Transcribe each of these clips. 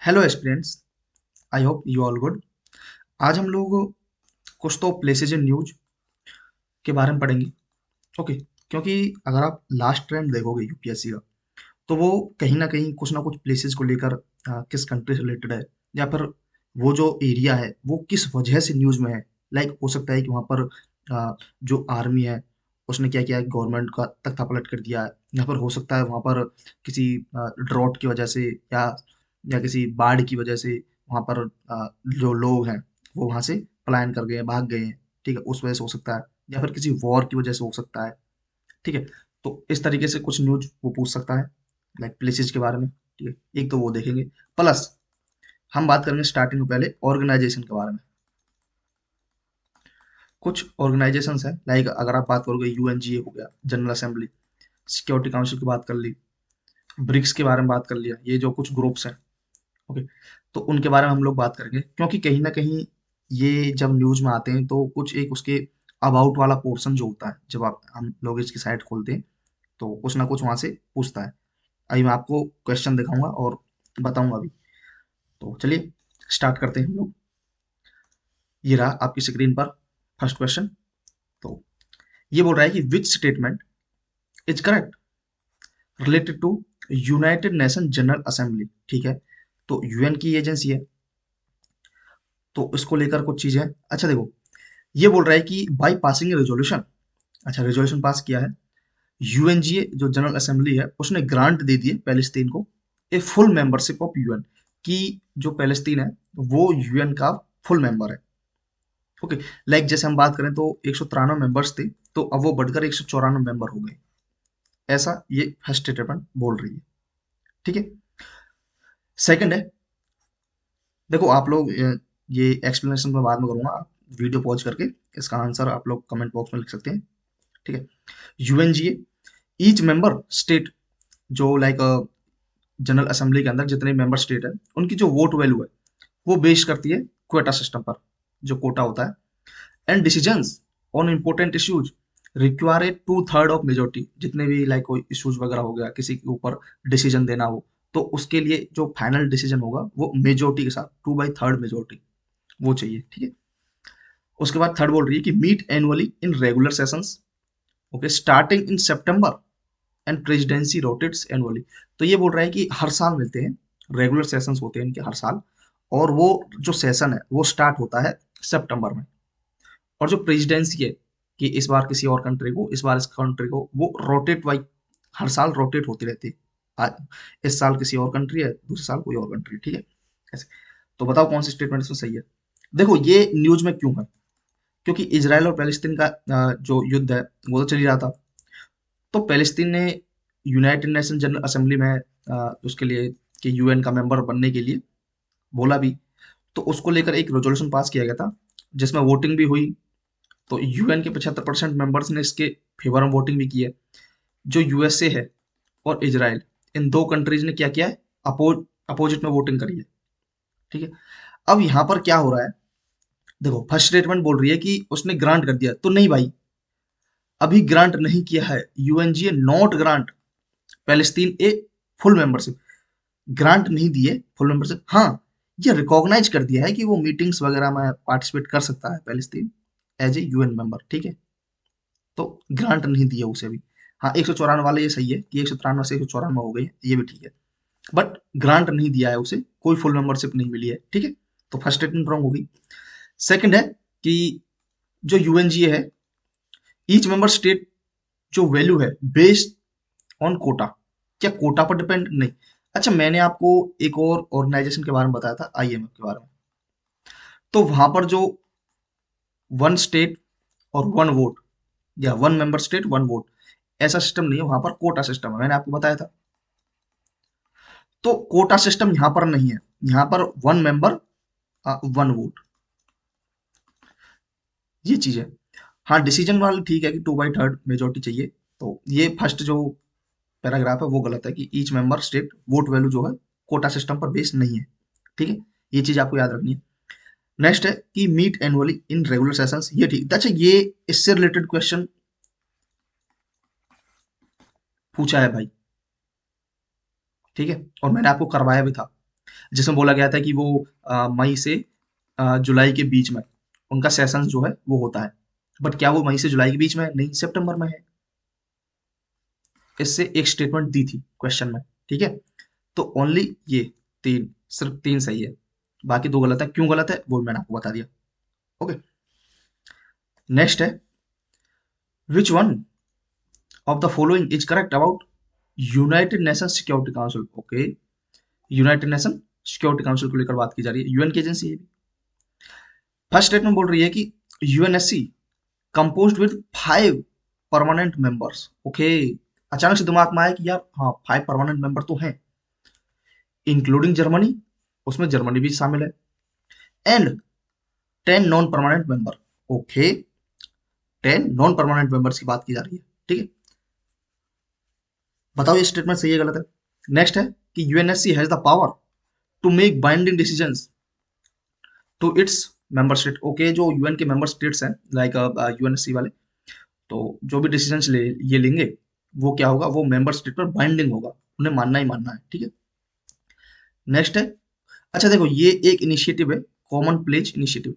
Hello aspirants, I hope you all good. आज हम लोग कुछ तो प्लेसेज इन न्यूज के बारे में पढ़ेंगे। ओके। क्योंकि अगर आप लास्ट टाइम देखोगे यूपीएससी का, तो वो कहीं ना कुछ प्लेसेस को लेकर किस कंट्री से रिलेटेड है, या फिर वो जो एरिया है वो किस वजह से न्यूज में है। लाइक हो सकता है कि वहाँ पर जो आर्मी है उसने क्या किया है, गवर्नमेंट का तख्ता पलट कर दिया है, या फिर हो सकता है वहाँ पर किसी ड्रॉट की वजह से, या किसी बाढ़ की वजह से वहाँ पर जो लोग हैं वो वहाँ से पलायन कर गए हैं, भाग गए हैं। ठीक है, उस वजह से हो सकता है, या फिर किसी वॉर की वजह से हो सकता है। ठीक है। तो इस तरीके से कुछ न्यूज वो पूछ सकता है, लाइक प्लेसेस के बारे में। ठीक है, एक तो वो देखेंगे, प्लस हम बात करेंगे स्टार्टिंग में पहले ऑर्गेनाइजेशन के बारे में। कुछ ऑर्गेनाइजेशंस हैं, लाइक अगर आप बात करोगे यूएनजीए हो गया, जनरल असेंबली, सिक्योरिटी काउंसिल की बात कर ली, ब्रिक्स के बारे में बात कर लिया, ये जो कुछ ग्रुप्स हैं। ओके। तो उनके बारे में हम लोग बात करेंगे, क्योंकि कहीं ना कहीं ये जब न्यूज में आते हैं तो कुछ एक उसके अबाउट वाला पोर्शन जो होता है, जब आप हम लोग इसकी साइट खोलते हैं तो कुछ ना कुछ वहां से पूछता है। अभी मैं आपको क्वेश्चन दिखाऊंगा और बताऊंगा अभी। तो चलिए स्टार्ट करते हैं हम लोग। ये रहा आपकी स्क्रीन पर फर्स्ट क्वेश्चन। तो ये बोल रहा है कि which statement is correct related to United Nation General Assembly. ठीक है, तो यूएन की एजेंसी है, तो इसको लेकर कुछ चीजें हैं। अच्छा देखो, ये बोल रहा है कि बाई पासिंग रेजोल्यूशन, अच्छा रेजोल्यूशन पास किया है, यूएनजीए जो जनरल असेंबली है उसने ग्रांट दे दी है पैलेस्तीन को a full membership of UN, कि जो पैलेस्तीन है वो यूएन का फुल मेंबर है। ओके। लाइक जैसे हम बात करें तो 193 मेंबर्स थे, तो अब वो बढ़कर 194 मेंबर हो गए। ऐसा ये फर्स्ट स्टेटमेंट बोल रही है। ठीक है। सेकंड है, देखो आप लोग ये एक्सप्लेनेशन मैं बाद में करूंगा, आप वीडियो पॉज करके इसका आंसर आप लोग कमेंट बॉक्स में लिख सकते हैं। ठीक है। यूएनजीए ईच मेंबर स्टेट, जो लाइक जनरल असेंबली के अंदर जितने मेंबर स्टेट है उनकी जो वोट वैल्यू है वो बेस करती है क्वेटा सिस्टम पर, जो कोटा होता है। And decisions on important issues require a two third of majority, जितने भी लाइक कोई इश्यूज वगैरह हो गया, किसी के ऊपर डिसीजन देना हो, तो उसके लिए जो फाइनल डिसीजन होगा वो मेजोरिटी के साथ, 2/3 मेजोरिटी वो चाहिए। ठीक है। उसके बाद थर्ड बोल रही है कि meet annually in regular sessions, okay, starting in September and presidency rotates annually. तो ये बोल रहा है कि हर साल मिलते हैं, रेगुलर सेशंस होते हैं इनके हर साल, और वो जो सेशन है वो स्टार्ट होता है सितंबर में। और जो प्रेसिडेंसी है, कि इस बार किसी और कंट्री को, इस बार इस कंट्री को, वो रोटेट वाई हर साल रोटेट होती रहती है। इस साल किसी और कंट्री है, दूसरे साल कोई और कंट्री। ठीक है, ऐसे। तो बताओ कौन सी स्टेटमेंट इसमें सही है। देखो ये न्यूज में क्यों है, क्योंकि इसराइल और पैलेस्तीन का जो युद्ध है वो तो चल ही रहा था। तो पैलेस्तीन ने यूनाइटेड नेशन जनरल असेंबली में उसके लिए, कि यूएन का मेंबर बनने के लिए बोला भी, तो उसको लेकर एक रेजोल्यूशन पास किया गया था जिसमें वोटिंग भी हुई। तो यूएन के 75% मेंबर्स ने इसके फेवर में वोटिंग भी की है। जो यूएसए है और इजराइल, इन दो कंट्रीज ने क्या किया है, अपोजिट में वोटिंग करी है। ठीक है। अब यहाँ पर क्या हो रहा है, देखो फर्स्ट स्टेटमेंट बोल रही है कि उसने ग्रांट कर दिया, तो नहीं भाई, अभी ग्रांट नहीं किया है। UNGA not grant Palestine a full membership, grant नहीं दिए फुल मेंबरशिप। हाँ, ये रिकॉग्नाइज कर दिया है कि वो मीटिंग्स वगैरह में पार्टिसिपेट कर सकता है Palestine as a UN member. ठीक है। तो ग्रांट नहीं दिया उसे भी। हाँ, 194 वाले ये सही है कि 193 से 194 हो गई, ये भी ठीक है। बट ग्रांट नहीं दिया है उसे, कोई फुल मेंबरशिप नहीं मिली है। ठीक है। तो फर्स्ट स्टेटमेंट रॉन्ग होगी। सेकंड है कि जो यूएनजीए है, ईच मेंबर स्टेट जो वैल्यू है बेस्ड ऑन कोटा, क्या कोटा पर डिपेंड नहीं। अच्छा, मैंने आपको एक और ऑर्गेनाइजेशन के बारे में बताया था, आईएमएफ के बारे में। तो वहां पर जो वन स्टेट और वन वोट, या one member state one vote, ऐसा सिस्टम नहीं है, वहां पर कोटा सिस्टम है, मैंने आपको बताया था। तो कोटा सिस्टम यहां पर नहीं है, यहां पर वन मेंबर वन वोट, ये चीज है। हाँ, डिसीजन वाला ठीक है कि 2/3 मेजोरिटी चाहिए। तो ये फर्स्ट जो पैराग्राफ है वो गलत है, कि each member state vote value जो है कोटा सिस्टम पर बेस्ड नहीं है। ठीक है, ये चीज आपको याद रखनी है। नेक्स्ट है कि meet annually in regular sessions, ये ठीक। अच्छा, ये इससे रिलेटेड क्वेश्चन पूछा है भाई। ठीक है, और मैंने आपको करवाया भी था। जिसमें बोला गया था कि वो मई से जुलाई के बीच में उनका सेशन जो है वो होता है। बट क्या वो मई से जुलाई के बीच में है? नहीं, सितंबर में है। इससे एक स्टेटमेंट दी थी क्वेश्चन में, ठीक है। तो ओनली ये तीन, सिर्फ तीन सही है, बाकी दो गलत है। क्यों गलत है वो मैंने आपको बता दिया। ओके, नेक्स्ट है, which one of the following is correct about United nation security council. Okay, United nation security council को लेकर बात की जा रही है, यूएन की एजेंसी है। फर्स्ट स्टेटमेंट बोल रही है कि UNSC composed with 5 permanent members. Okay, अचानक से दिमाग में आया कि यार हाँ 5 परमानेंट मेंबर तो हैं, इंक्लूडिंग जर्मनी, उसमें जर्मनी भी शामिल है, and 10 non permanent member. Okay, 10 non permanent members की बात की जा रही है, ठीक है। बताओ ये स्टेटमेंट सही है गलत है। नेक्स्ट है कि UNSC has the power to make binding decisions to its member state. Okay, जो यूएन के मेंबर स्टेट्स हैं लाइक यूएनएससी वाले, तो जो भी डिसीजंस ये लेंगे वो क्या होगा, वो मेंबर स्टेट पर बाइंडिंग होगा, उन्हें मानना ही मानना है, ठीक है। नेक्स्ट है, अच्छा देखो ये एक इनिशिएटिव है, कॉमन प्लेज इनिशिएटिव।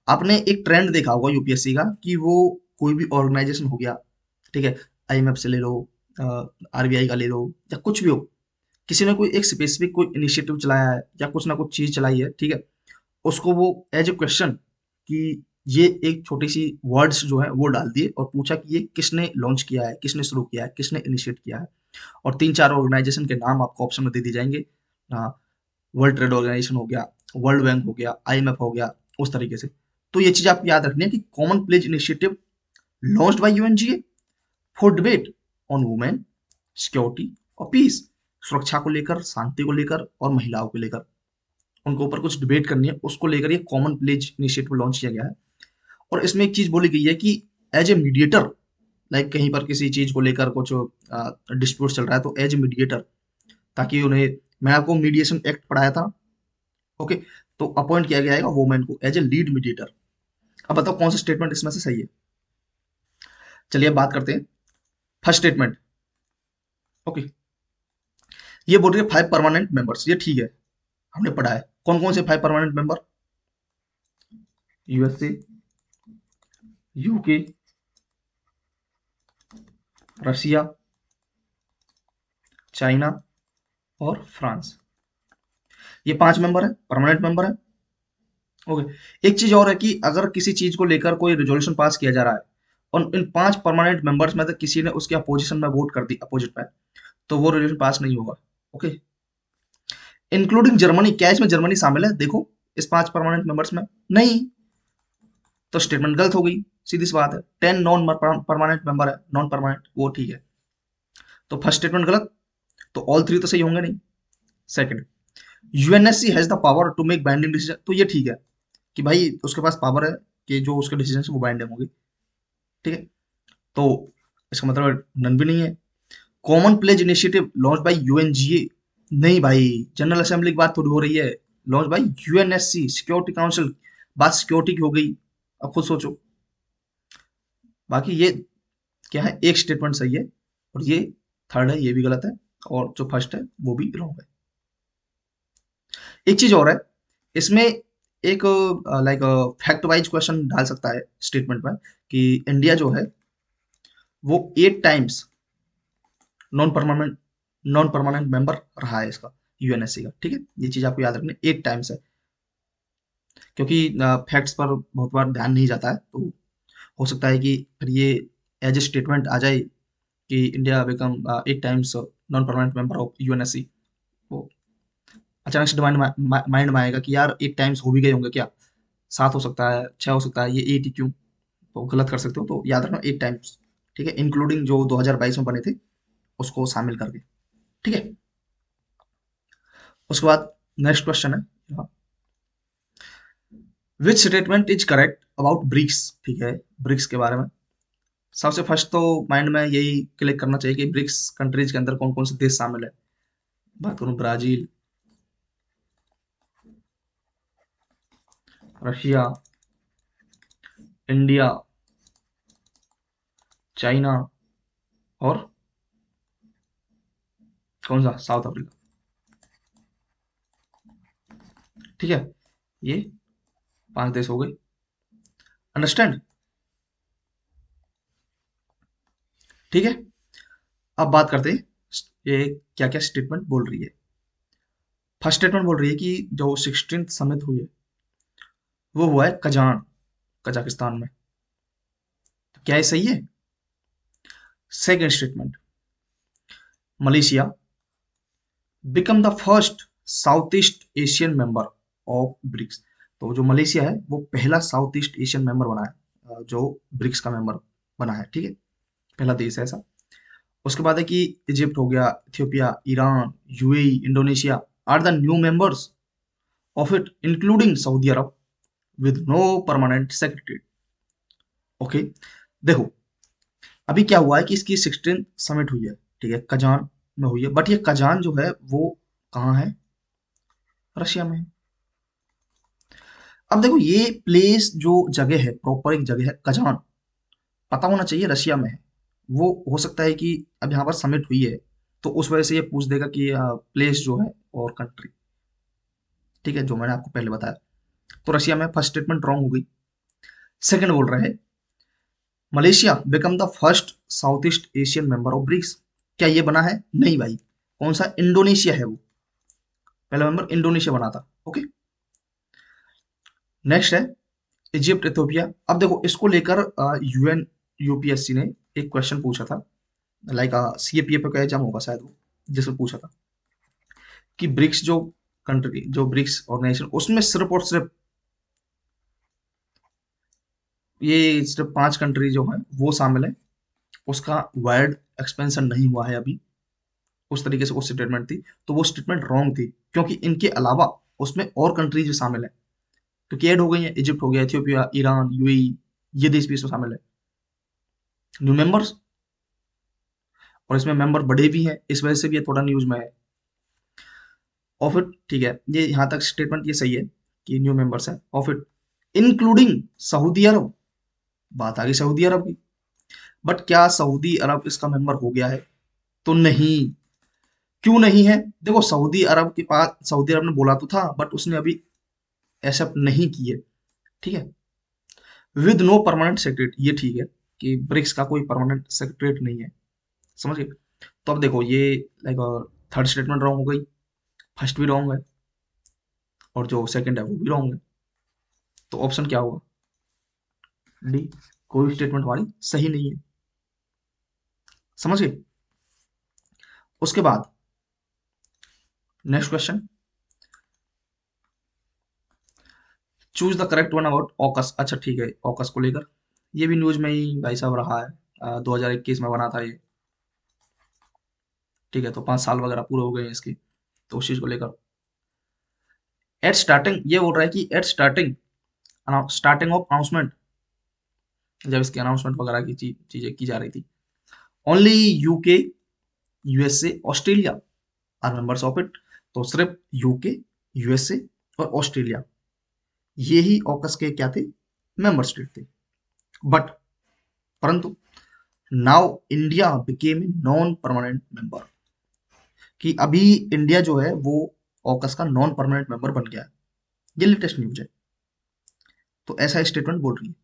आपने एक ट्रेंड देखा होगा यूपीएससी का कि वो कोई भी ऑर्गेनाइजेशन हो गया, ठीक है, आईएमएफ से ले लो, आरबीआई का ले लो, या कुछ भी हो, किसी ने कोई एक स्पेसिफिक कोई इनिशिएटिव चलाया है या कुछ ना कुछ चीज चलाई है, ठीक है, उसको वो एज ए क्वेश्चन कि ये एक छोटी सी वर्ड्स जो है वो डाल दिए और पूछा कि ये किसने लॉन्च किया है, किसने शुरू किया है, किसने इनिशिएट किया है, और तीन चार ऑर्गेनाइजेशन के नाम आपको ऑप्शन में दे दी जाएंगे। वर्ल्ड ट्रेड ऑर्गेनाइजेशन हो गया, वर्ल्ड बैंक हो गया, आईएमएफ हो गया, उस तरीके से। तो ये चीज आपको याद रखनी है कि common pledge initiative launched by UNGA for debate on women, security और पीस। सुरक्षा को लेकर, शांति को लेकर और महिलाओं को लेकर उनको ऊपर कुछ डिबेट करनी है, उसको लेकर ये कॉमन प्लेज इनिशिएटिव लॉन्च किया गया है। और इसमें एक चीज बोली गई है कि एज ए मीडिएटर, लाइक कहीं पर किसी चीज को लेकर कुछ डिस्प्यूट चल रहा है तो एज ए मीडिएटर, ताकि उन्हें, मैं आपको मीडिएशन एक्ट पढ़ाया था, ओके, तो अपॉइंट किया गया है वुमेन को एज ए लीड मीडिएटर। अब बताओ कौन सा स्टेटमेंट इसमें से सही है। चलिए अब बात करते हैं फर्स्ट स्टेटमेंट। ओके, ये बोल रही है 5 परमानेंट मेंबर्स, ये ठीक है, हमने पढ़ा है। कौन कौन से 5 permanent member? USA, UK, Russia, China और फ्रांस। ये 5 मेंबर है, परमानेंट मेंबर है। ओके, एक चीज और है कि अगर किसी चीज को लेकर कोई रिजोल्यूशन पास किया जा रहा है और इन 5 परमानेंट मेंबर्स में से किसी ने उसके अपोजिशन में वोट कर दी, अपोजिट में, तो वो रिजोल्यूशन पास नहीं होगा। ओके, इंक्लूडिंग जर्मनी, क्या इसमें जर्मनी शामिल है देखो इस 5 परमानेंट मेंबर्स में? नहीं, तो स्टेटमेंट गलत हो गई, सीधी सी बात है। 10 नॉन परमानेंट मेंबर है, नॉन परमानेंट, वो ठीक है। तो फर्स्ट स्टेटमेंट गलत, तो ऑल थ्री तो सही होंगे नहीं। Second, UNSC has the power to make binding decision, तो ये ठीक है कि भाई उसके पास पावर है कि जो उसके डिसीजन है वो बाइंडिंग होगी, ठीक है। तो इसका मतलब नन भी नहीं है। Common pledge initiative launch by UNGA, नहीं भाई, जनरल असेंबली की बात थोड़ी हो रही है। Launch by UNSC security council, बात सिक्योरिटी की हो गई। अब खुद सोचो। बाकी ये क्या है, एक स्टेटमेंट सही है और ये थर्ड है, ये भी गलत है, और जो फर्स्ट है वो भी रॉन्ग है। एक चीज और है इसमें, एक लाइक फैक्ट वाइज क्वेश्चन डाल सकता है स्टेटमेंट में कि इंडिया जो है वो 8 times non permanent non permanent member रहा है इसका, यूएनएससी का, ठीक है। ये चीज आपको याद रखनी, 8 टाइम्स है, क्योंकि फैक्ट्स पर बहुत बार ध्यान नहीं जाता है, तो हो सकता है कि फिर ये एज ए स्टेटमेंट आ जाए कि India become 8 times non permanent member of UNSC. वो अचानक से माइंड में आएगा कि यार 8 टाइम्स हो भी गए होंगे क्या, 7 हो सकता है, 6 हो सकता है, ये 8 ही क्यों, तो गलत कर सकते हो, तो याद रखना 8 टाइम्स, ठीक है, इंक्लूडिंग जो 2022 में बने थे उसको शामिल करके, ठीक है। उसके बाद नेक्स्ट क्वेश्चन है, which statement is correct about BRICS, ठीक है, ब्रिक्स के बारे में। सबसे फर्स्ट तो माइंड में यही क्लिक करना चाहिए कि ब्रिक्स कंट्रीज के अंदर कौन कौन से देश शामिल है। बात करूं, ब्राजील, रशिया, इंडिया, चाइना और कौन सा, साउथ अफ्रीका। ठीक है, ये 5 देश हो गए। अंडरस्टैंड? ठीक है, अब बात करते हैं ये क्या क्या स्टेटमेंट बोल रही है। फर्स्ट स्टेटमेंट बोल रही है कि जो 16th समिट हुई है वो हुआ है कजान, कजाकिस्तान में। तो क्या ये सही है? Second statement, Malaysia become the first south east Asian member of BRICS. तो जो मलेशिया है वो पहला साउथ ईस्ट एशियन मेंबर बना है, जो ब्रिक्स का मेंबर बना है। ठीक है, पहला देश है ऐसा। उसके बाद है कि इजिप्ट हो गया, Ethiopia, Iran, UAE, Indonesia are the new members of it, including Saudi Arabia with no permanent secretary. Okay, देखो अभी क्या हुआ है कि इसकी 16 समिट हुई है, ठीक है, कजान में हुई है, बट ये कजान जो है वो कहाँ है? रशिया में है। अब देखो ये प्लेस जो जगह है, प्रॉपर एक जगह है कजान, पता होना चाहिए रशिया में है। वो हो सकता है कि अब यहाँ पर समिट हुई है तो उस वजह से ये पूछ देगा कि प्लेस जो है और कंट्री। ठीक है, जो मैंने आपको पहले बताया। तो रशिया में फर्स्ट स्टेटमेंट रॉन्ग हो गई। सेकंड बोल रहा है Malaysia become the first south east Asian member of BRICS. क्या ये बना है? नहीं भाई। कौन सा? इंडोनेशिया है वो, पहला मेंबर इंडोनेशिया बना था। ओके, नेक्स्ट है इजिप्ट, इथियोपिया। अब देखो इसको लेकर यूएन यूपीएससी ने एक क्वेश्चन पूछा था, लाइक सीएपीए पे का एग्जाम होगा शायद वो, जिसमें पूछा था कि ब्रिक्स जो कंट्री, जो ब्रिक्स ऑर्गेनाइजेशन, उसमें सिर्फ और सिर्फ ये सिर्फ 5 कंट्री जो है वो शामिल है, उसका वर्ल्ड एक्सपेंशन नहीं हुआ है अभी। उस तरीके से वो स्टेटमेंट थी, तो वो स्टेटमेंट रॉन्ग थी, क्योंकि इनके अलावा उसमें और कंट्रीज भी शामिल है, क्योंकि ऐड हो गई है। इजिप्ट हो गया, इथियोपिया, ईरान, यूएई, ये देश भी इसमें शामिल है, न्यू मेंबर्स। और इसमें मेंबर बढ़े भी हैं, इस वजह से भी ये थोड़ा न्यूज में है। और फिर ठीक है, ये यहाँ तक स्टेटमेंट ये सही है कि न्यू मेंबर्स है। और फिर इंक्लूडिंग सऊदी अरब, बात आ गई सऊदी अरब की। बट क्या सऊदी अरब इसका मेंबर हो गया है? तो नहीं। क्यों नहीं है? देखो सऊदी अरब के पास, सऊदी अरब ने बोला तो था बट उसने अभी एक्सेप्ट नहीं की है। ठीक है, विद नो परमानेंट सेक्रेटरी, ये ठीक है कि ब्रिक्स का कोई परमानेंट सेक्रेटरी नहीं है। समझ गए? तो अब देखो ये लाइक थर्ड स्टेटमेंट रॉन्ग हो गई, फर्स्ट भी रॉन्ग है और जो सेकंड है वो भी रॉन्ग है। तो ऑप्शन क्या होगा? डी, कोई स्टेटमेंट हमारी सही नहीं है। समझ गए? उसके बाद next question, choose the correct one about AUKUS. अच्छा ठीक है, ऑकस को लेकर ये भी न्यूज में ही भाई साहब रहा है, 2021 में बना था ये। ठीक है, तो 5 साल वगैरह पूरे हो गए हैं इसके, तो उस चीज को लेकर एट स्टार्टिंग ये बोल रहा है कि at starting, starting of announcement, जब इसकी अनाउंसमेंट वगैरह की चीजें की जा रही थी, only UK, USA, Australia are members of it. तो सिर्फ यूके, यूएसए और ऑस्ट्रेलिया, ये ही ऑकस के क्या थे? मेंबर स्टेट थे। बट परंतु now India became a non permanent member, कि अभी इंडिया जो है वो ऑकस का नॉन परमानेंट मेंबर बन गया है। ये लेटेस्ट न्यूज है, तो ऐसा स्टेटमेंट बोल रही है।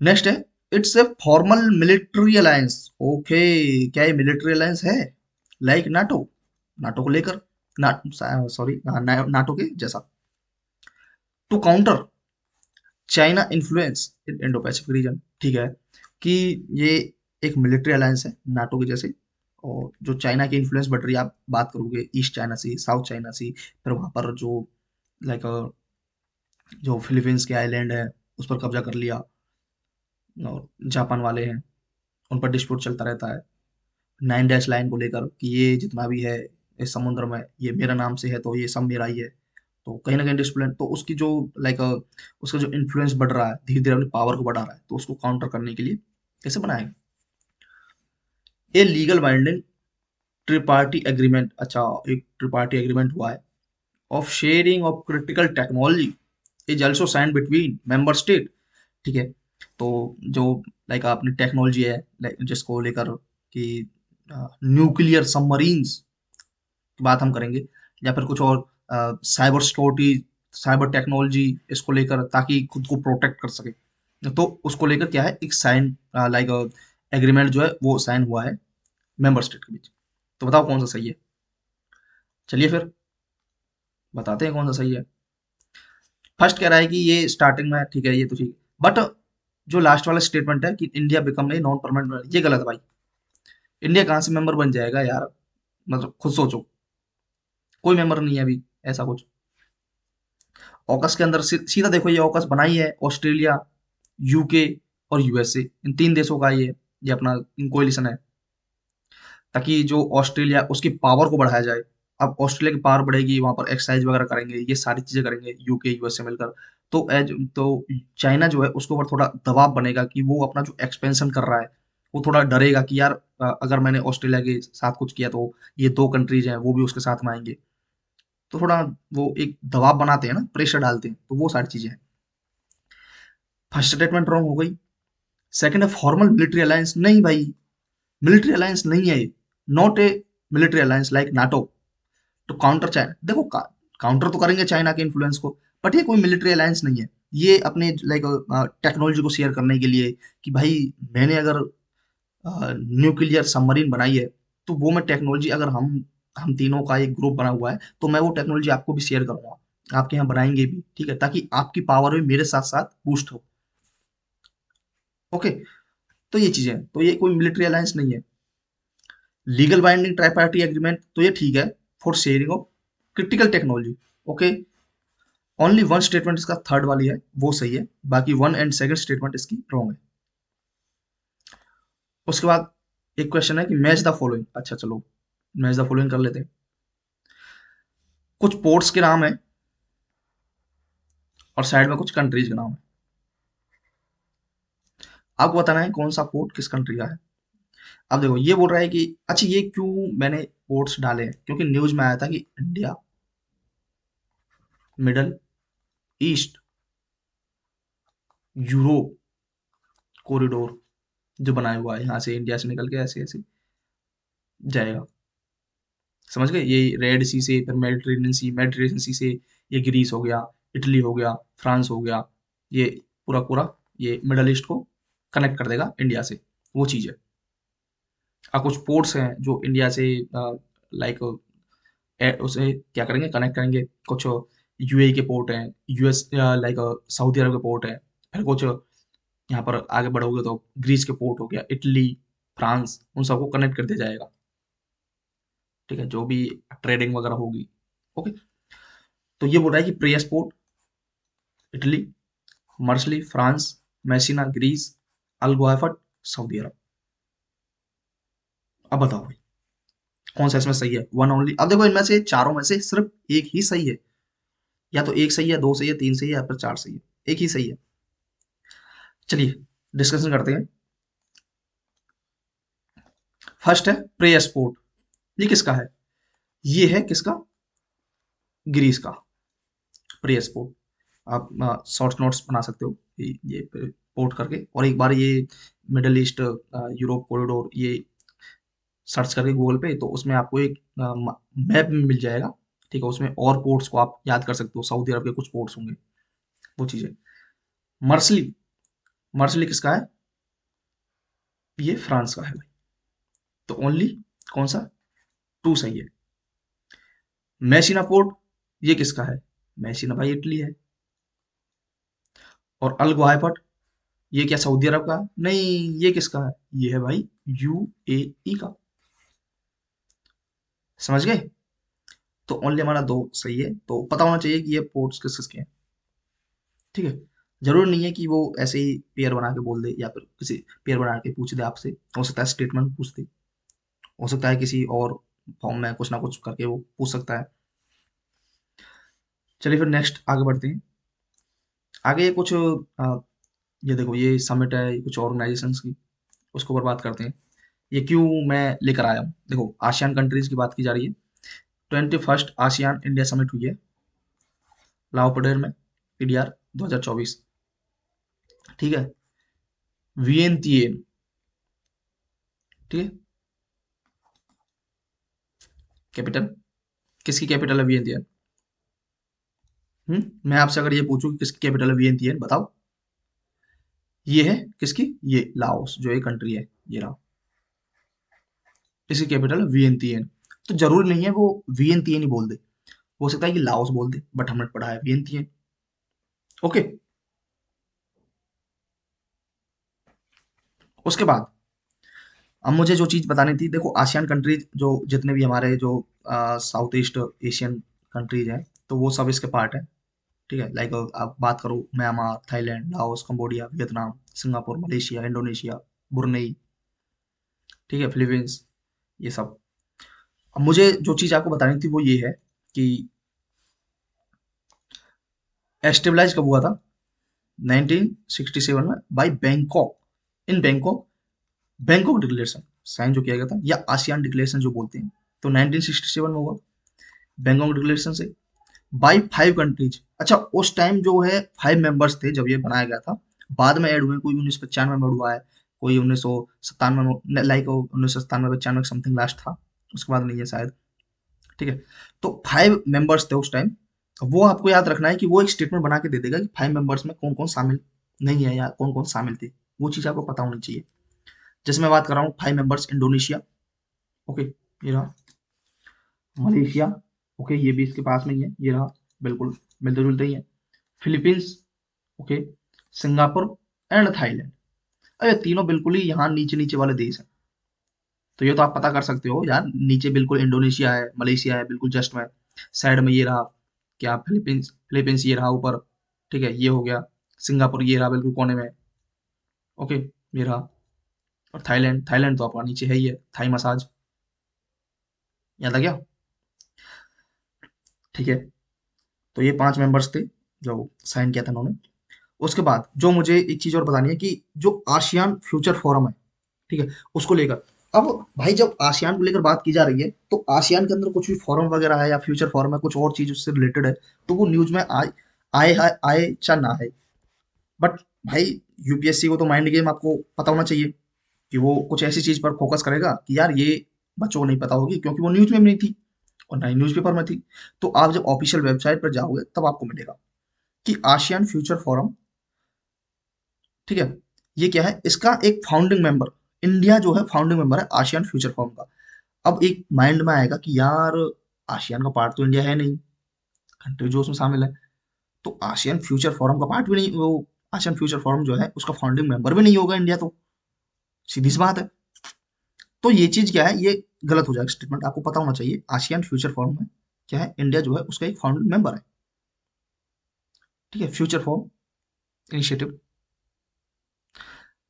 नेक्स्ट है it's a formal military alliance. Okay, क्या ये मिलिट्री अलायंस है? लाइक नाटो, नाटो को लेकर, सॉरी नाटो के जैसा, to counter China influence in Indo Pacific region. ठीक है, कि ये एक मिलिट्री अलायंस है नाटो के जैसे, और जो चाइना की इन्फ्लुएंस बढ़ रही है, आप बात करोगे ईस्ट चाइना सी, साउथ चाइना सी, फिर वहां पर जो लाइक जो फिलीपींस के आइलैंड है उस पर कब्जा कर लिया, और जापान वाले हैं, उन पर डिस्प्यूट चलता रहता है 9 डैश लाइन को लेकर, कि ये जितना भी है इस समुद्र में ये मेरा नाम से है, तो ये सब मेरा ही है। तो कहीं ना कहीं डिस्प्लेन, तो उसकी जो लाइक उसका जो इन्फ्लुएंस बढ़ रहा है, धीरे धीरे अपनी पावर को बढ़ा रहा है, तो उसको काउंटर करने के लिए कैसे बनाएंगे? ये लीगल बाइंडिंग ट्रिपार्टी एग्रीमेंट। अच्छा, एक ट्रिपार्टी एग्रीमेंट हुआ है of sharing of critical technology is also sign between member state. ठीक है, तो जो लाइक अपनी टेक्नोलॉजी है, जिसको लेकर कि न्यूक्लियर सबमरीन्स की बात हम करेंगे, या फिर कुछ और साइबर सिक्योरिटी, साइबर टेक्नोलॉजी इसको लेकर, ताकि खुद को प्रोटेक्ट कर सके। तो उसको लेकर क्या है, एक साइन लाइक एग्रीमेंट जो है वो साइन हुआ है मेंबर स्टेट के बीच। तो बताओ कौन सा सही है। चलिए फिर बताते हैं कौन सा सही है। फर्स्ट कह रहा है कि ये स्टार्टिंग में ठीक है, ये तो ठीक, बट जो लास्ट वाला स्टेटमेंट है कि India become a non permanent, ये गलत है भाई। इंडिया कहाँ से मेंबर बन जाएगा यार, मतलब खुद सोचो, कोई मेंबर नहीं है अभी ऐसा कुछ। ऑकस के अंदर सीधा देखो, ये ऑकस बनाई है ऑस्ट्रेलिया, यूके और यूएसए, इन तीन देशों का ये अपना कोलिशन है, ताकि जो ऑस्ट्रेलिया उसकी पावर को बढ़ाया जाए। अब ऑस्ट्रेलिया की पावर बढ़ेगी, वहां पर एक्सरसाइज वगैरह करेंगे, ये सारी चीजें करेंगे यूके यूएसए मिलकर। तो एज तो चाइना जो है उसके ऊपर थोड़ा दबाव बनेगा कि वो अपना जो एक्सपेंशन कर रहा है, वो थोड़ा डरेगा कि यार अगर मैंने ऑस्ट्रेलिया के साथ कुछ किया तो ये दो कंट्रीज हैं वो भी उसके साथ में आएंगे। तो थोड़ा वो एक दबाव बनाते हैं ना, प्रेशर डालते हैं, तो वो सारी चीजें हैं। फर्स्ट स्टेटमेंट रॉन्ग हो गई। सेकंड है फॉर्मल मिलिट्री अलायंस, नहीं भाई, मिलिट्री अलायंस नहीं है ये, not a military alliance like NATO. तो काउंटर चाइना देखो, काउंटर तो करेंगे चाइना के इन्फ्लुएंस को, बट ये कोई मिलिट्री अलायंस नहीं है। ये अपने लाइक टेक्नोलॉजी को शेयर करने के लिए, कि भाई मैंने अगर न्यूक्लियर सबमरीन बनाई है, तो वो मैं टेक्नोलॉजी, अगर हम तीनों का एक ग्रुप बना हुआ है, तो मैं वो टेक्नोलॉजी आपको भी शेयर करूंगा, आपके यहाँ बनाएंगे भी, ठीक है, ताकि आपकी पावर भी मेरे साथ साथ बूस्ट हो। ओके, तो ये चीजें हैं, तो ये कोई मिलिट्री अलायंस नहीं है। लीगल बाइंडिंग ट्राइपार्टी एग्रीमेंट, तो ये ठीक है, for sharing of critical technology. Okay, only one statement इसका थर्ड वाली है वो सही है, बाकी वन एंड सेकंड स्टेटमेंट इसकी रॉन्ग है। उसके बाद एक क्वेश्चन है कि मैच द फॉलोइंग। अच्छा चलो मैच द फॉलोइंग कर लेते हैं। कुछ पोर्ट्स के नाम है और साइड में कुछ कंट्रीज के नाम है। आपको बताना है कौन सा पोर्ट किस कंट्री का है। अब देखो ये बोल रहा है कि अच्छा, ये क्यों मैंने पोर्ट्स डाले हैं, क्योंकि न्यूज में आया था कि India middle east Europe corridor जो बनाया हुआ है, यहाँ से इंडिया से निकल के ऐसे ऐसे जाएगा। समझ गए, ये रेड सी से फिर मेडिटेरेनियन सी से ये ग्रीस हो गया, इटली हो गया, फ्रांस हो गया, ये पूरा पूरा ये मिडल ईस्ट को कनेक्ट कर देगा इंडिया से, वो चीज़ है। कुछ पोर्ट्स हैं जो इंडिया से लाइक उसे क्या करेंगे, कनेक्ट करेंगे। कुछ यूएई के पोर्ट हैं, यूएस लाइक सऊदी अरब के पोर्ट हैं, फिर कुछ यहाँ पर आगे बढ़ोगे तो ग्रीस के पोर्ट हो गया, इटली, फ्रांस, उन सबको कनेक्ट कर दिया जाएगा। ठीक है, जो भी ट्रेडिंग वगैरह होगी। ओके, तो ये बोल रहा है कि Piraeus port Italy, Marseille France, Messina Greece, Al Saudi Arab. अब बताओ भाई कौन सा इसमें सही है, वन ओनली। अब देखो इनमें से चारों में से सिर्फ एक ही सही है, या तो एक सही है, दो सही है, तीन सही है, या फिर चार सही है, एक ही सही है। चलिए डिस्कशन करते हैं। फर्स्ट है प्रेयस पोर्ट, ये किसका है, ये है किसका, ग्रीस का प्रेयस पोर्ट। आप शॉर्ट नोट्स बना सकते हो ये पोर्ट करके, और एक बार ये मिडल ईस्ट यूरोप कॉरिडोर ये सर्च करके गूगल पे, तो उसमें आपको एक मैप मिल जाएगा। ठीक है, उसमें और पोर्ट्स को आप याद कर सकते हो, सऊदी अरब के कुछ पोर्ट्स होंगे, वो चीज़ें। मर्सली, मर्सली किसका है, ये फ्रांस का है भाई। तो ओनली कौन सा, टू सही है। मैसिना पोर्ट, ये किसका है, मैसिना भाई इटली है। और अल गुहाइफट, ये क्या सऊदी अरब का है? नहीं, ये किसका है, ये है भाई यूएई का। समझ गए, तो ओनली हमारा दो सही है, तो पता होना चाहिए कि ये पोर्ट्स किस किसके हैं। ठीक है, जरूर नहीं है कि वो ऐसे ही पेयर बना के बोल दे, या फिर किसी पेयर बना के पूछ दे आपसे, हो सकता है स्टेटमेंट पूछ दे, हो सकता है किसी और फॉर्म में कुछ ना कुछ करके वो पूछ सकता है। चलिए फिर नेक्स्ट आगे बढ़ते हैं। आगे कुछ ये देखो ये समिट है कुछ ऑर्गेनाइजेशंस की, उसके ऊपर बात करते हैं। ये क्यों मैं लेकर आया हूँ, देखो आसियान कंट्रीज की बात की जा रही है। 21st आसियान इंडिया समिट हुई है लाओपडेर में, पीडीआर 2024। ठीक है, वियंतियन, ठीक है, कैपिटल, किसकी कैपिटल है वियंतियन, मैं आपसे अगर ये पूछूं कि किसकी कैपिटल है वियंतियन, बताओ। ये है किसकी? ये लाओस जो ये कंट्री है, ये रहा, इसकी कैपिटल है वियंतियन। तो जरूरी नहीं है वो वियंतियन ही बोल दे, हो सकता है कि लाओस बोल दे, बट हमने पढ़ा है वियंतियन। ओके। उसके बाद अब मुझे जो चीज बतानी थी, देखो आसियान कंट्रीज जो जितने भी हमारे जो साउथ ईस्ट एशियन कंट्रीज हैं, तो वो सब इसके पार्ट है। ठीक है, लाइक आप बात करो Myanmar, Thailand, Laos, Cambodia, Vietnam, Singapore, Malaysia, Indonesia, Brunei, ठीक है, फिलीपींस, ये सब। अब मुझे जो चीज आपको बतानी थी वो ये है कि एस्टेब्लाइज कब हुआ था 1967 में by Bangkok, in Bangkok, Bangkok declaration sign जो किया गया था, या आसियान डिक्लेरेशन जो बोलते हैं, तो 1967 में हुआ बैंकॉक डिक्लेरेशन से, बाई 5 कंट्रीज। अच्छा, उस टाइम जो है 5 मेंबर्स थे जब ये बनाया गया था, बाद में ऐड हुए, कोई 1995 में हुआ है, कोई 1997 में, लाइक 1997 95 समथिंग लास्ट था, उसके बाद नहीं है शायद। ठीक है, तो 5 मेंबर्स थे उस टाइम। वो आपको याद रखना है कि वो एक स्टेटमेंट बना के दे देगा कि 5 मेंबर्स में कौन कौन शामिल नहीं है या कौन कौन शामिल थे, वो चीज़ आपको पता होनी चाहिए। जैसे मैं बात कर रहा हूँ 5 मेंबर्स, इंडोनेशिया, ओके, ये रहा, मलेशिया, ओके, ये भी इसके पास में ही है, ये रहा, बिल्कुल मिलते जुलते ही है, Philippines, okay, Singapore and Thailand. अरे तीनों बिल्कुल ही यहाँ नीचे नीचे वाले देश हैं, तो ये तो आप पता कर सकते हो यार, नीचे बिल्कुल इंडोनेशिया है, मलेशिया है, बिल्कुल जस्ट में, साइड में ये रहा क्या, फिलीपींस, फिलीपींस ये रहा ऊपर, ठीक है, ये हो गया, सिंगापुर ये रहा बिल्कुल कोने में, ओके, ये रहा, और थाईलैंड, थाईलैंड तो अपना नीचे है ही है, थाई मसाज, याद आ गया? ठीक है, तो ये 5 मेंबर्स थे जो साइन किया था उन्होंने। उसके बाद जो मुझे एक चीज और बतानी है कि जो आसियान फ्यूचर फोरम है, ठीक है, उसको लेकर, अब भाई जब आसियान को लेकर बात की जा रही है, तो आसियान के अंदर कुछ भी फोरम वगैरह है या फ्यूचर फोरम है, कुछ और चीज उससे रिलेटेड है, तो वो न्यूज में आए, आए चाहे ना आए, बट भाई यूपीएससी को तो माइंड गेम आपको पता होना चाहिए कि वो कुछ ऐसी चीज पर फोकस करेगा कि यार ये बच्चों को नहीं पता होगी, क्योंकि वो न्यूज में भी नहीं थी और ना ही न्यूज़पेपर में थी। तो आप जब ऑफिशियल वेबसाइट पर जाओगे तब आपको मिलेगा कि आसियान फ्यूचर फोरम, ठीक है, ये क्या है, इसका एक फाउंडिंग मेंबर, इंडिया जो है फाउंडिंग मेंबर है आसियान फ्यूचर फोरम का। अब एक माइंड में आएगा कि यार आसियान का पार्ट तो इंडिया है नहीं, कंट्री जो उसमें शामिल है, तो आसियान फ्यूचर फोरम का पार्ट भी नहीं वो, आसियान फ्यूचर फोरम जो है उसका फाउंडिंग मेंबर भी नहीं होगा इंडिया, तो सीधी सी बात है। तो ये चीज क्या है, ये गलत हो जाएगा स्टेटमेंट, आपको पता होना चाहिए आसियान फ्यूचर फोरम में क्या है, इंडिया जो है उसका एक फाउंडिंग मेंबर है, ठीक है, फ्यूचर फॉर्म इनिशिएटिव।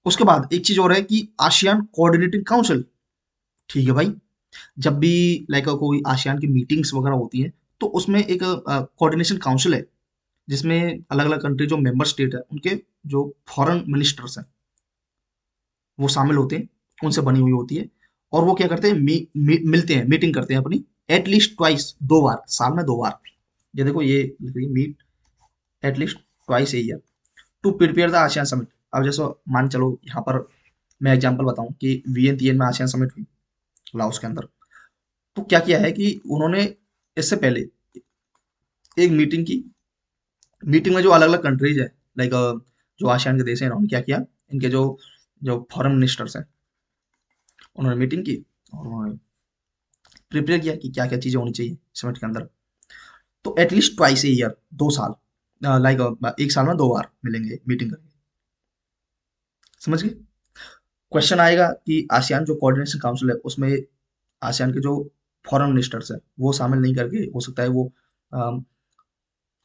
उसके बाद एक चीज और है कि आसियान कोऑर्डिनेटिंग काउंसिल, ठीक है भाई, जब भी लाइक कोई आसियान की मीटिंग्स वगैरह होती हैं, तो उसमें एक कोऑर्डिनेशन काउंसिल है, जिसमें अलग अलग कंट्री जो मेंबर स्टेट है उनके जो फॉरेन मिनिस्टर्स हैं वो शामिल होते हैं, उनसे बनी हुई होती है, और वो क्या करते हैं, मिलते हैं, मीटिंग करते हैं अपनी, एटलीस्ट ट्वाइस, 2 बार साल में, 2 बार। ये देखो ये meet at least twice a year to prepare the ASEAN summit. अब जैसे मान चलो यहाँ पर मैं एग्जांपल बताऊं कि वियंतियन में आसियान समिट हुई लाओस के अंदर, तो क्या किया है कि उन्होंने इससे पहले एक मीटिंग की, मीटिंग में जो अलग अलग कंट्रीज है, लाइक जो आसियान के देश हैं, उन्होंने क्या किया, इनके जो जो फॉरेन मिनिस्टर्स हैं, उन्होंने मीटिंग की और उन्होंने प्रिपेयर किया कि क्या क्या चीजें होनी चाहिए समिट के अंदर। तो एटलीस्ट ट्वाइस ए ईयर, 2 साल, लाइक एक साल में 2 बार मिलेंगे, मीटिंग करेंगे, समझ गए? क्वेश्चन आएगा कि आसियान जो कोऑर्डिनेशन काउंसिल है उसमें आसियान के जो फॉरेन मिनिस्टर्स हैं वो शामिल नहीं करके, हो सकता है वो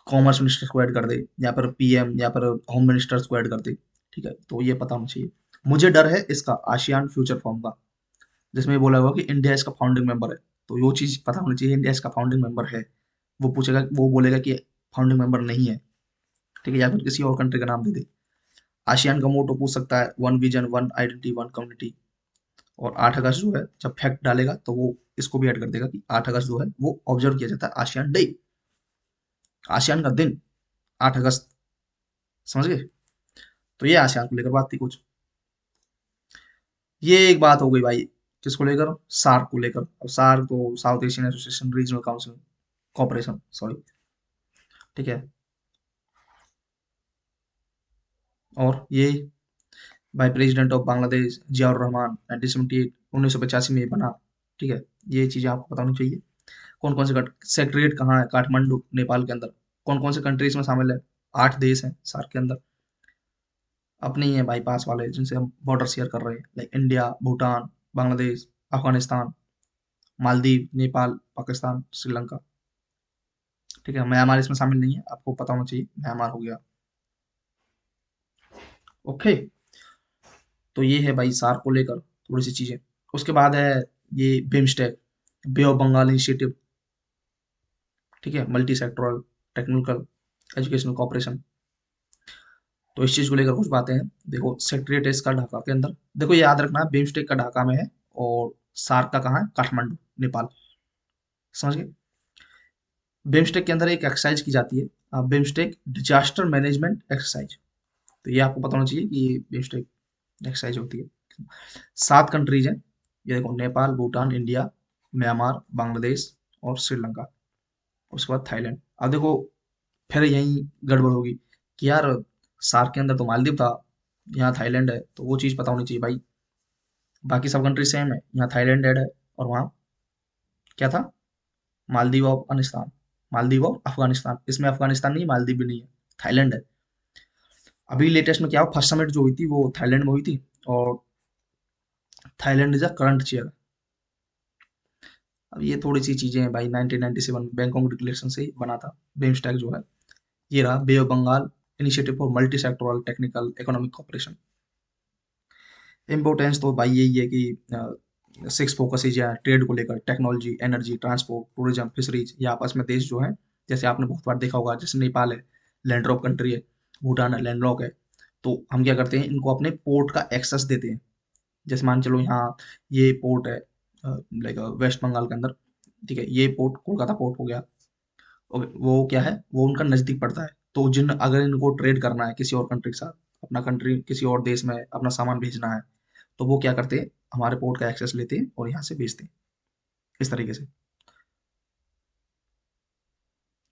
कॉमर्स मिनिस्टर्स को ऐड कर दे, या फिर पीएम या फिर होम मिनिस्टर्स को ऐड कर दे, ठीक है, तो ये पता होना चाहिए। मुझे डर है इसका आसियान फ्यूचर फॉर्म का, जिसमें ये बोला हुआ कि इंडिया इसका फाउंडिंग मेंबर है, तो वो चीज़ पता होनी चाहिए, इंडिया इसका फाउंडिंग मेंबर है। वो पूछेगा, वो बोलेगा कि फाउंडिंग मेंबर नहीं है, ठीक है, या फिर किसी और कंट्री का नाम दे दे। आसियान का मोटो पूछ सकता है, one vision, one identity, one community. और 8 अगस्त जो है जब फैक्ट डालेगा तो वो इसको भी ऐड कर देगा कि 8 अगस्त जो है वो ऑब्जर्व किया जाता है आसियान डे, आसियान का दिन, 8 अगस्त, समझ गए? तो ये आसियान को लेकर बात थी कुछ। ये एक बात हो गई भाई, किसको लेकर, सार्क को लेकर। अब सार्क तो South Asian Association Regional Council Cooperation, sorry, ठीक है, और ये by president of Bangladesh Ziaur Rahman 1978 1985 में ये बना। ठीक है, ये चीज़ें आपको पता होनी चाहिए। कौन कौन से सेक्रेटरीट कहाँ है, काठमांडू नेपाल के अंदर। कौन कौन से कंट्रीज में शामिल है, 8 देश हैं सार्क के अंदर। अपने ही हैं भाई पास वाले जिनसे हम बॉर्डर शेयर कर रहे हैं, लाइक इंडिया, भूटान, बांग्लादेश, अफगानिस्तान, मालदीव, नेपाल, पाकिस्तान, श्रीलंका। ठीक है, म्यांमार इसमें शामिल नहीं है, आपको पता होना चाहिए, म्यांमार हो गया। ओके, तो ये है भाई सार्क को लेकर थोड़ी सी चीजें। उसके बाद है ये BIMSTEC, Bay of Bengal initiative. ठीक है, multi sectoral technical educational cooperation. तो इस चीज को लेकर कुछ बातें हैं। देखो सेक्रेटरीट है इसका ढाका के अंदर। देखो ये याद रखना, बिम्स्टेक का ढाका में है और सार्क का कहाँ है, काठमांडू, नेपाल। समझ गए। बिम्स्टेक के अंदर एक एक्सरसाइज की जाती है, बिम्स्टेक डिजास्टर मैनेजमेंट एक्सरसाइज। तो ये आपको पता होना चाहिए कि ये बिम्स्टेक एक्सरसाइज होती है। 7 कंट्रीज हैं, ये देखो, नेपाल, भूटान, इंडिया, म्यांमार, बांग्लादेश और श्रीलंका। उसके बाद थाईलैंड। अब देखो फिर यही गड़बड़ होगी कि यार सार्क के अंदर तो मालदीव था, यहाँ थाईलैंड है, तो वो चीज़ पता होनी चाहिए भाई। बाकी सब कंट्री सेम है, यहाँ थाईलैंड ऐड है और वहाँ क्या था, मालदीव और अफगानिस्तान। मालदीव और अफगानिस्तान, इसमें अफगानिस्तान नहीं, मालदीव भी नहीं है, थाईलैंड है। अभी लेटेस्ट में क्या हुआ, फर्स्ट समिट जो हुई थी वो थाईलैंड में हुई थी, और Thailand is a current chair. अब ये थोड़ी सी चीजें हैं भाई, 1997 बैंकॉक डिक्लेरेशन से ही बना था बिम्स्टेक जो है। ये रहा bay of Bengal initiative for multi sectoral technical economic cooperation. Importance तो भाई यही है कि 6 फोकसेज है ट्रेड को लेकर, technology, energy, transport, tourism, fisheries. ये आपस में देश जो है, जैसे आपने बहुत बार देखा होगा, जैसे नेपाल है लैंड लॉक कंट्री है, भूटान है लैंड लॉक है। तो हम क्या करते हैं, इनको अपने पोर्ट का एक्सेस देते हैं। जैसे मान चलो यहाँ ये पोर्ट है, लाइक वेस्ट बंगाल के अंदर। ठीक है, ये पोर्ट कोलकाता पोर्ट हो गया। ओके, वो क्या है, वो उनका नजदीक पड़ता है। तो जिन अगर इनको ट्रेड करना है किसी और कंट्री के साथ, अपना कंट्री किसी और देश में अपना सामान भेजना है, तो वो क्या करते हैं, हमारे पोर्ट का एक्सेस लेते हैं और यहाँ से भेजते हैं, इस तरीके से।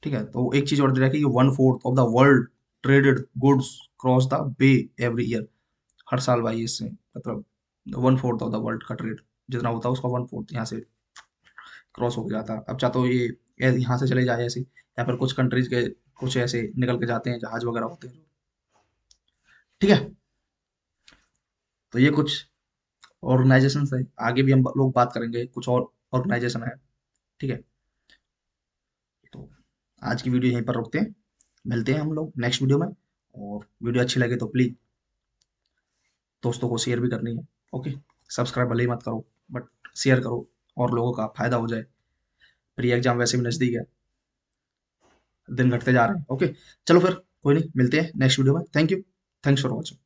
ठीक है, तो एक चीज और दे रखा है कि 1/4 of the world traded goods cross the bay every year. हर साल भाई इससे मतलब 1/4 ऑफ द वर्ल्ड का ट्रेड जितना होता है उसका 1/4 यहाँ से क्रॉस होके जाता है। अब चाहे तो ये यहाँ से चले जाए ऐसे, या फिर कुछ कंट्रीज के कुछ ऐसे निकल के जाते हैं, जहाज वगैरह होते हैं। ठीक है, तो ये कुछ ऑर्गेनाइजेशन है। आगे भी हम लोग बात करेंगे, कुछ और ऑर्गेनाइजेशन है। ठीक है, तो आज की वीडियो यहीं पर रोकते हैं, मिलते हैं हम लोग नेक्स्ट वीडियो में। और वीडियो अच्छी लगे तो प्लीज दोस्तों को शेयर भी करनी है। ओके, सब्सक्राइब भले ही मत करो, बट शेयर करो और लोगों का फायदा हो जाए। प्री एग्जाम वैसे भी नजदीक है, दिन घटते जा रहे हैं। ओके, चलो फिर कोई नहीं, मिलते हैं नेक्स्ट वीडियो में। Thank you, thanks for watching.